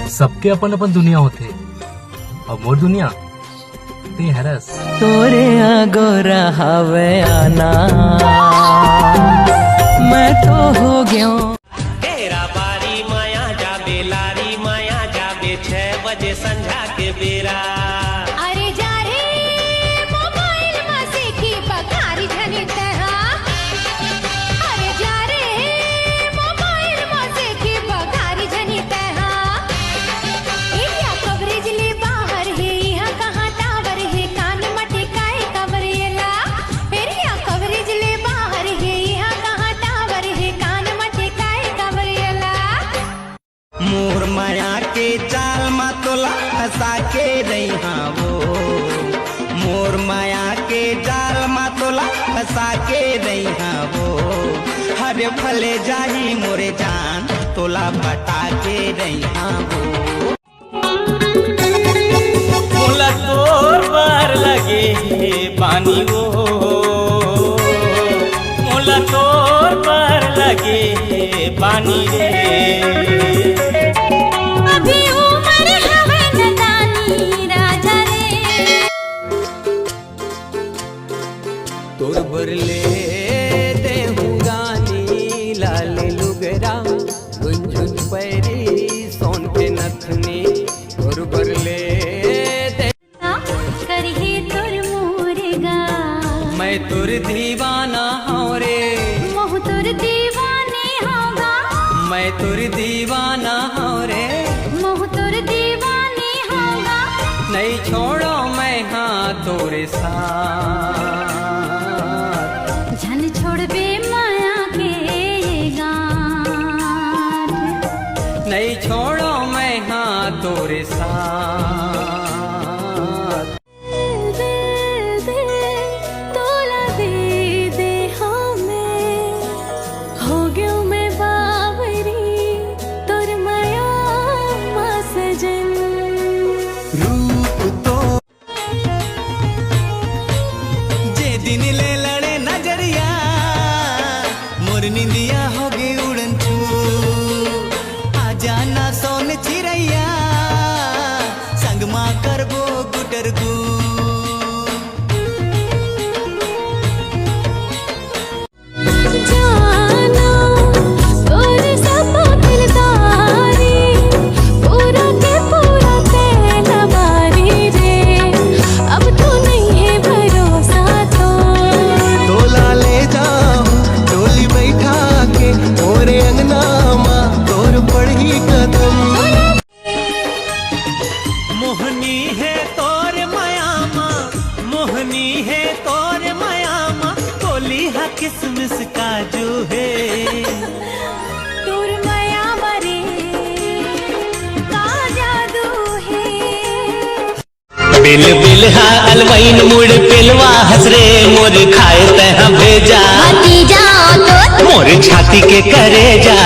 सबके अपन अपन दुनिया होते, और मोर दुनिया ते हरस। तोरे आगोरा हवे आना, मैं तो हो गया। तेरा बारी माया जाबे, लारी माया जाबे, 6 बजे संझा के बेरा। अरे जा रे मोबाइल मासे की बखारी धनी तहा। अरे जा रे मोबाइल मासे की बखारी धनी तहा। एरिया कवरेज ले बाहर है, यहाँ कहाँ टावर है, कान मटकाए कवरेला। एरिया कवरेज ले बाहर है, यहाँ कहाँ टावर है, कान मटकाए कवरेला। मोर माया के जाल मा तोला फंसा के रही वो, मोर माया के जाल मा तोला फंसा के रही वो। हरे फले जाही मोरे जान, तोला बता के रही वो। मोला तोर बार लगे पानी वो, मोला तोर बार लगे पानी रे। अभी उमर हवे नदानी राजा रे। तोर बरले देहू गानी, लाले लुगरा झुनझुन पैरी सोन के नथनी। तोर बरले दे करही तोर मोरेगा, मैं तोर दीवाना हूँ रे, मोह तोर दीवाने होगा। मैं तोर दीवाना हूँ रे, मोह तोर दीवाने होगा। नहीं छोड़ो मैं हाँ तोरे साथ। झन छोड़बे माया के गान, नहीं छोड़ो मैं हाँ तोरे साथ। दे दे तोला दे दे हमें, हो गयो मैं बावरी तोर माया मा सजन। रूप तो जे दिन ले लड़े नजरिया, मोर निंदिया हो गई उड़न छू। आ जाना सोन चिरैया, संग माँ करबो गुटर गु। जाना तोर सपा दिलदारी, पूरा के पूरा तेरा बारी रे। अब तो नहीं है भरोसा तो, तोला ले जाऊं डोली बैठा के, मोरे अंगना माँ तोर पड़ी कदम। मोहनी है तोर माया माँ, मोहनी है तोर माया माँ, बोली हा किसमिस काजू है। तोर माया मरे का जादू है। बिल बिल हा अलवैन मुड़ पिलवा हसरे, मोर खाए तह भेजा भतीजा तो मोर छाती के करे जा।